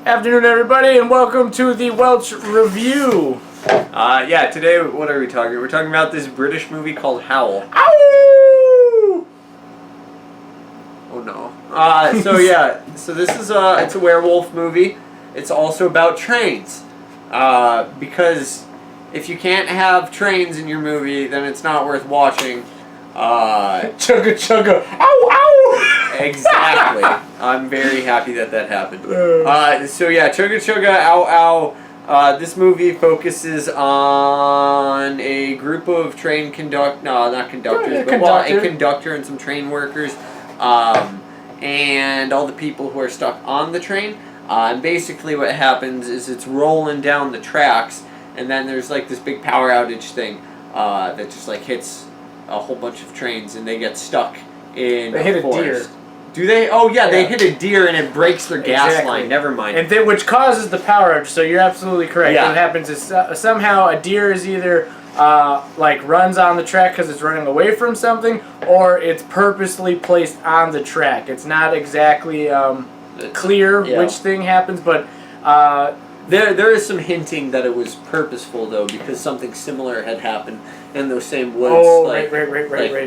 Afternoon, everybody, and welcome to the Welch review. Today, what are we talking? We're talking about this British movie called Howl. Ow! Oh no. So this is it's a werewolf movie. It's also about trains. Because if you can't have trains in your movie, then it's not worth watching. Chugga chugga. Ow ow! Exactly. I'm very happy that happened. Chugga chugga ow ow. This movie focuses on a group of a conductor and some train workers, and all the people who are stuck on the train. And basically what happens is it's rolling down the tracks, and then there's like this big power outage thing that just like hits a whole bunch of trains, and they get stuck in They hit forest. a deer. Do they? Oh yeah, they hit a deer and it breaks their gas line. Never mind. And then, which causes the power outage. So you're absolutely correct. Yeah. What happens is somehow a deer is either runs on the track because it's running away from something, or it's purposely placed on the track. It's not exactly clear which thing happens, but there is some hinting that it was purposeful though, because something similar had happened in those same woods. Oh, right.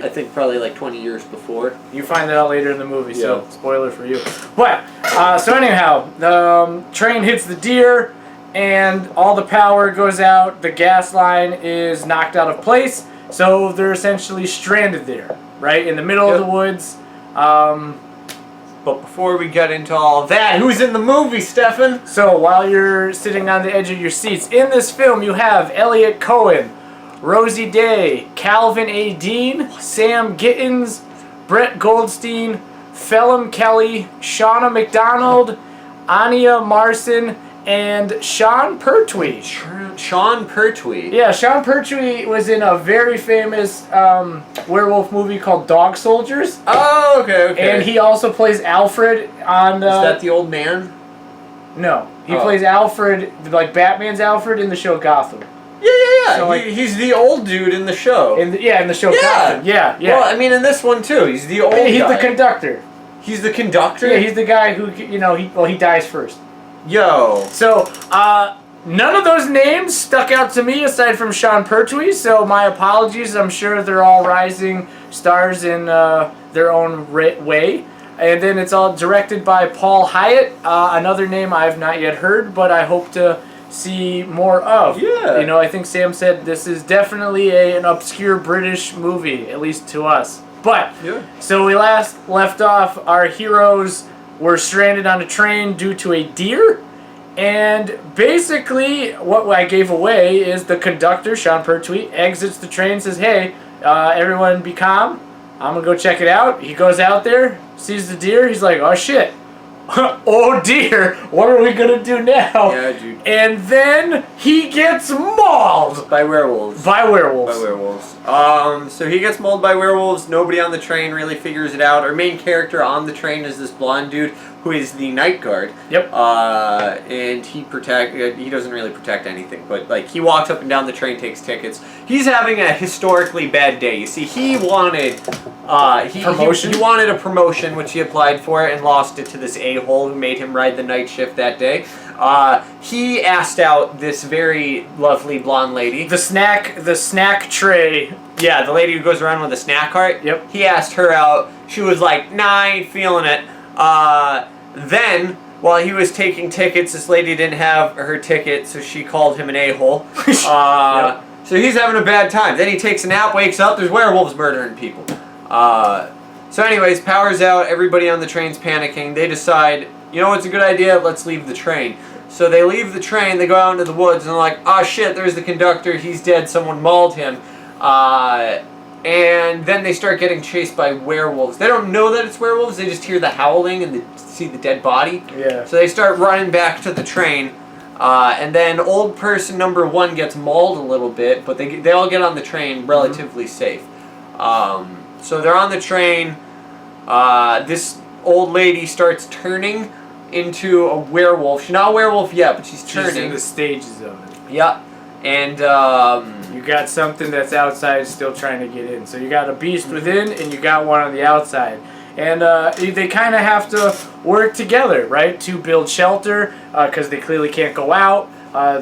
I think probably like 20 years before. You find that out later in the movie, so spoiler for you. But so anyhow, the train hits the deer, and all the power goes out. The gas line is knocked out of place, so they're essentially stranded there, right in the middle of the woods. But before we get into all of that, who's in the movie, Stefan? So while you're sitting on the edge of your seats, in this film you have Elliot Cohen, Rosie Day, Calvin A. Dean, Sam Gittins, Brett Goldstein, Phelim Kelly, Shauna McDonald, Anya Marson, and Sean Pertwee. Sean Pertwee? Yeah, Sean Pertwee was in a very famous werewolf movie called Dog Soldiers. Oh, okay. And he also plays Alfred on... Is that the old man? No. He plays Alfred, like Batman's Alfred in the show Gotham. Yeah. So, he's the old dude in the show. In the show Gotham. Yeah. Well, I mean, in this one too, he's the old guy. He's the conductor. He's the conductor? Yeah, he's the guy who, he dies first. Yo. So, none of those names stuck out to me aside from Sean Pertwee, so my apologies. I'm sure they're all rising stars in their own way. And then it's all directed by Paul Hyatt, another name I've not yet heard, but I hope to see more of. Yeah. I think Sam said this is definitely an obscure British movie, at least to us. But, so we last left off, our heroes were stranded on a train due to a deer. And basically, what I gave away is the conductor, Sean Pertwee, exits the train and says, hey, everyone be calm. I'm going to go check it out. He goes out there, sees the deer. He's like, oh, shit. Oh, dear. What are we going to do now? Yeah, dude. And then he gets mauled. By werewolves. So he gets mauled by werewolves. Nobody on the train really figures it out. Our main character on the train is this blonde dude who is the night guard. Yep. And he doesn't really protect anything, but like he walks up and down the train, takes tickets. He's having a historically bad day. You see, he wanted promotion. He wanted a promotion, which he applied for and lost it to this a-hole who made him ride the night shift that day. He asked out this very lovely blonde lady. The snack tray. Yeah, the lady who goes around with a snack cart. Yep. He asked her out. She was like, nah, I ain't feeling it. Then, while he was taking tickets, this lady didn't have her ticket, so she called him an a-hole. So he's having a bad time. Then he takes a nap, wakes up, there's werewolves murdering people. So anyways, power's out, everybody on the train's panicking. They decide, you know what's a good idea? Let's leave the train. So they leave the train, they go out into the woods, and they're like, oh shit, there's the conductor, he's dead, someone mauled him. And then they start getting chased by werewolves. They don't know that it's werewolves, they just hear the howling and they see the dead body. Yeah. So they start running back to the train. And then old person number 1 gets mauled a little bit, but they all get on the train relatively safe. So they're on the train. This old lady starts turning into a werewolf. She's not a werewolf yet, but she's turning. She's in the stages of it. Yep. And you got something that's outside still trying to get in. So you got a beast within, and you got one on the outside. And they kind of have to work together, right, to build shelter, because they clearly can't go out.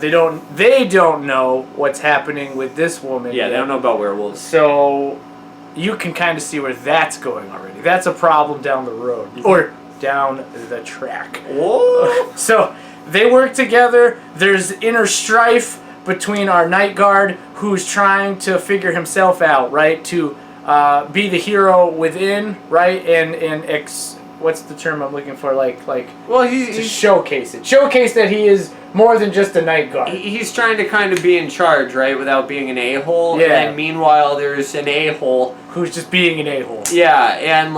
They don't know what's happening with this woman. Yeah, they don't know about werewolves. So you can kind of see where that's going already. That's a problem down the road, or down the track. Whoa. So they work together. There's inner strife between our night guard, who's trying to figure himself out, right, to be the hero within, right, and what's the term I'm looking for? Well, he's showcase that he is more than just a night guard. He's trying to kind of be in charge, right, without being an a-hole. Yeah. And meanwhile, there's an a-hole who's just being an a-hole. Yeah, and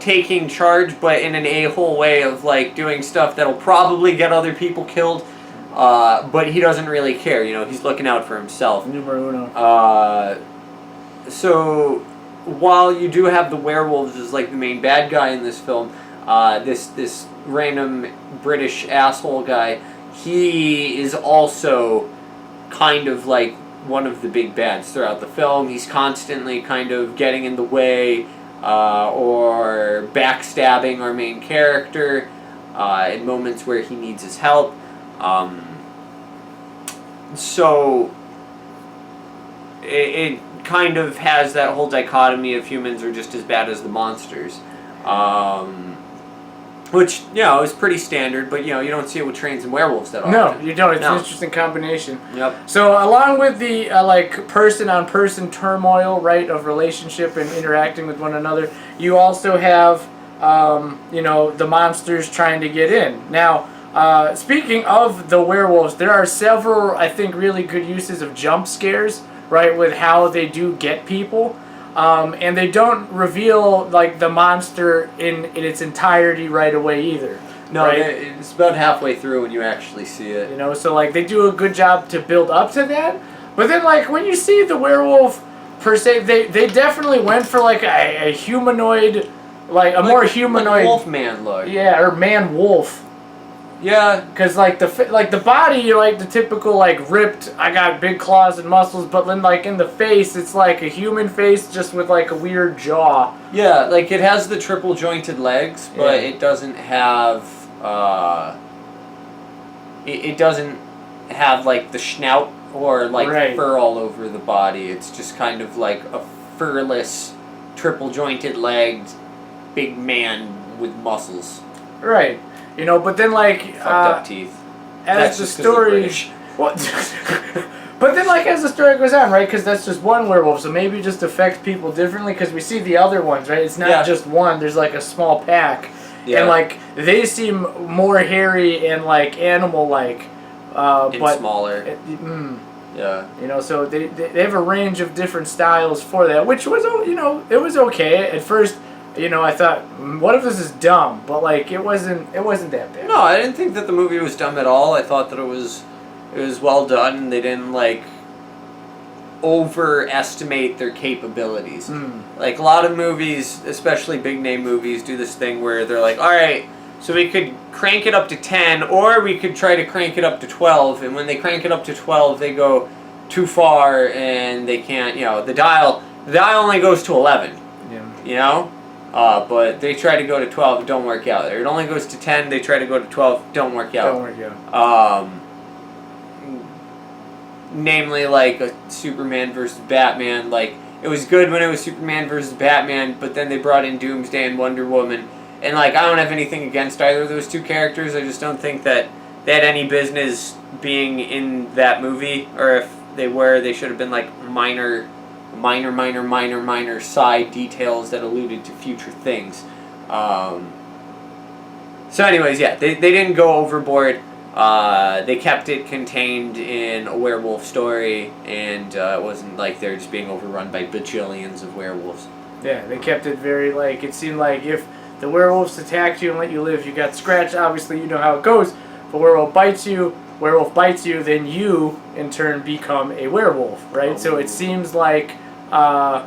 taking charge, but in an a-hole way of doing stuff that'll probably get other people killed. But he doesn't really care. He's looking out for himself. Numero uno. So while you do have the werewolves as the main bad guy in this film, this random British asshole guy, he is also kind of one of the big bads throughout the film. He's constantly kind of getting in the way or backstabbing our main character in moments where he needs his help. So it kind of has that whole dichotomy of humans are just as bad as the monsters. Which, is pretty standard, but, you don't see it with trains and werewolves that often. No, you don't. It's an interesting combination. Yep. So, along with the, person-on-person turmoil, right, of relationship and interacting with one another, you also have, the monsters trying to get in. Now, speaking of the werewolves, there are several, I think, really good uses of jump scares, right, with how they do get people. And they don't reveal the monster in its entirety right away either. No, right? It's about halfway through when you actually see it. So they do a good job to build up to that. But then when you see the werewolf per se, they definitely went for a humanoid, more humanoid wolfman look. Yeah, or man wolf. Yeah, because the body, the typical ripped, I got big claws and muscles, but then in the face, it's a human face just with a weird jaw. Yeah, it has the triple jointed legs, but it doesn't have it doesn't have the snout or fur all over the body. It's just kind of a furless, triple jointed legged, big man with muscles. Right. But then fucked up teeth. As the story, but then as the story goes on, right? Because that's just one werewolf, so maybe it just affects people differently. Because we see the other ones, right? It's not just one. There's a small pack, and they seem more hairy and animal-like, but smaller. Yeah. So they have a range of different styles for that, which was it was okay at first. I thought, what if this is dumb? But it wasn't that bad. No, I didn't think that the movie was dumb at all. I thought that it was well done. They didn't overestimate their capabilities. A lot of movies, especially big name movies, do this thing where they're all right, so we could crank it up to 10, or we could try to crank it up to 12. And when they crank it up to 12, they go too far and they can't. The dial only goes to 11. Yeah. But they try to go to 12, it don't work out. It only goes to 10, they try to go to 12, don't work out. Namely, a Superman versus Batman. It was good when it was Superman versus Batman, but then they brought in Doomsday and Wonder Woman. And, I don't have anything against either of those two characters. I just don't think that they had any business being in that movie. Or if they were, they should have been, minor side details that alluded to future things. So anyways, they didn't go overboard. They kept it contained in a werewolf story, and it wasn't they're just being overrun by bajillions of werewolves. Yeah, they kept it very it seemed if the werewolves attacked you and let you live, you got scratched. Obviously, you know how it goes. If a werewolf bites you, then you, in turn, become a werewolf, right? Oh. So it seems the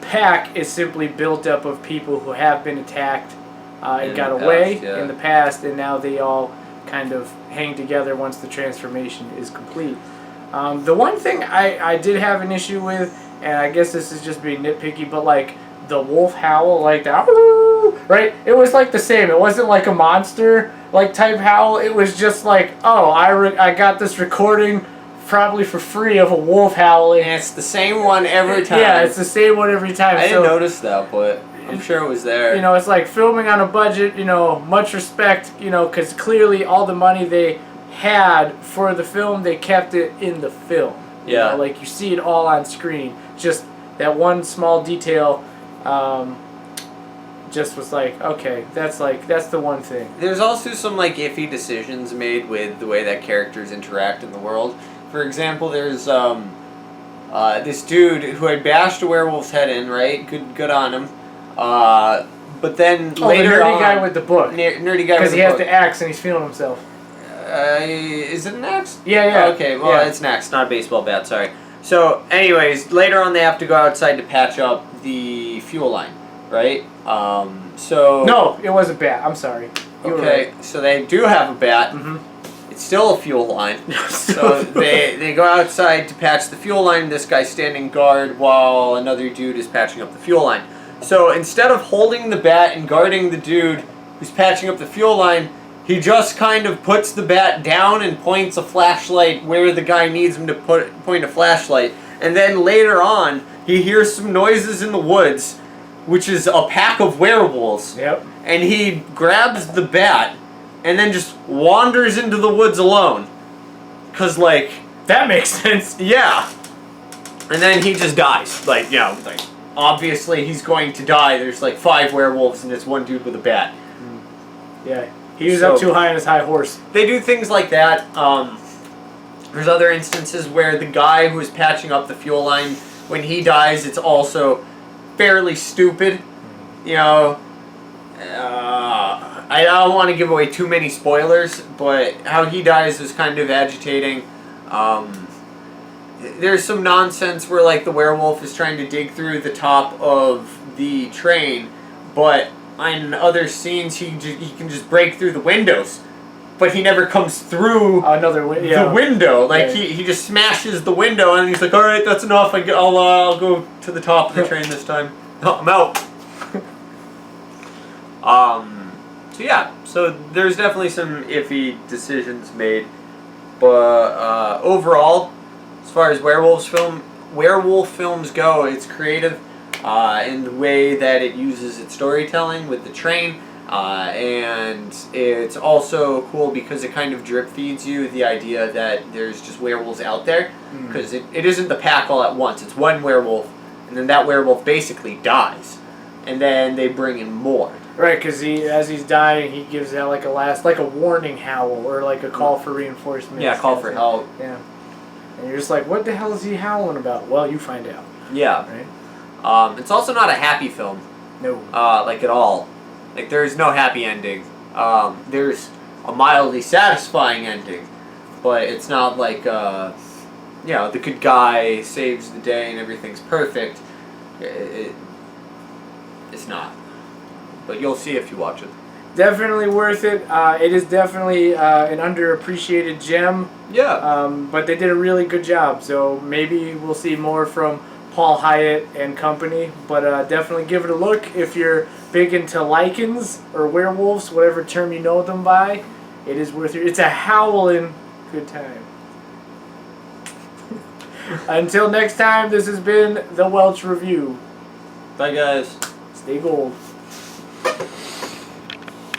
pack is simply built up of people who have been attacked and got away in the past, and now they all kind of hang together once the transformation is complete. The one thing I did have an issue with, and I guess this is just being nitpicky, but the wolf howl, the right? It was like the same. It wasn't like a monster like type howl. It was just like, oh, I got this recording probably for free of a wolf howling. And it's the same one every time. Yeah, it's the same one every time. I didn't notice that, but I'm sure it was there. You know, it's like filming on a budget, you know, much respect, you know, because clearly all the money they had for the film, they kept it in the film. You know, like you see it all on screen. Just that one small detail just was like, okay, that's the one thing. There's also some like iffy decisions made with the way that characters interact in the world. For example, there's this dude who had bashed a werewolf's head in, right? Good on him. But then later the nerdy on, guy with the book. Nerdy guy because he has the axe and he's feeling himself. Is it an axe? Yeah. Oh, okay, well, it's an axe, not a baseball bat, sorry. So, anyways, later on they have to go outside to patch up the fuel line, right? So... No, it was a bat. I'm sorry. Okay, right. So they do have a bat. Mm-hmm. It's still a fuel line. So they go outside to patch the fuel line. This guy's standing guard while another dude is patching up the fuel line. So instead of holding the bat and guarding the dude who's patching up the fuel line, he just kind of puts the bat down and points a flashlight where the guy needs him to point a flashlight. And then later on, he hears some noises in the woods, which is a pack of werewolves. Yep. And he grabs the bat and then just wanders into the woods alone. 'Cause, like... That makes sense. Yeah. And then he just dies. Like, you know, like, obviously he's going to die. There's, like, 5 werewolves and it's one dude with a bat. Yeah. He was up too high on his high horse. They do things like that. There's other instances where the guy who is patching up the fuel line, when he dies, it's also fairly stupid. You know, I don't want to give away too many spoilers, but how he dies is kind of agitating. There's some nonsense where, like, the werewolf is trying to dig through the top of the train, but in other scenes he can just break through the windows. But he never comes through the window. Like, he just smashes the window and he's like, alright, that's enough. I'll go to the top of the train this time. Oh, I'm out. So yeah, so there's definitely some iffy decisions made. But overall, as far as werewolf films go, it's creative in the way that it uses its storytelling with the train. And it's also cool because it kind of drip feeds you the idea that there's just werewolves out there. Because it isn't the pack all at once. It's one werewolf, and then that werewolf basically dies. And then they bring in more. Right, because as he's dying, he gives out like a warning howl or like a call for reinforcements. Yeah, call for help. Yeah. And you're just like, what the hell is he howling about? Well, you find out. Yeah. Right? It's also not a happy film. No. Like at all. Like, there's no happy ending. There's a mildly satisfying ending, but it's not like, you know, the good guy saves the day and everything's perfect. It's not. But you'll see if you watch it. Definitely worth it. It is definitely an underappreciated gem. Yeah. But they did a really good job, so maybe we'll see more from Paul Hyatt and company. But definitely give it a look if you're big into lichens or werewolves, whatever term you know them by. It is worth it. It's a howling good time. Until next time, this has been the Welch Review. Bye, guys. Stay gold.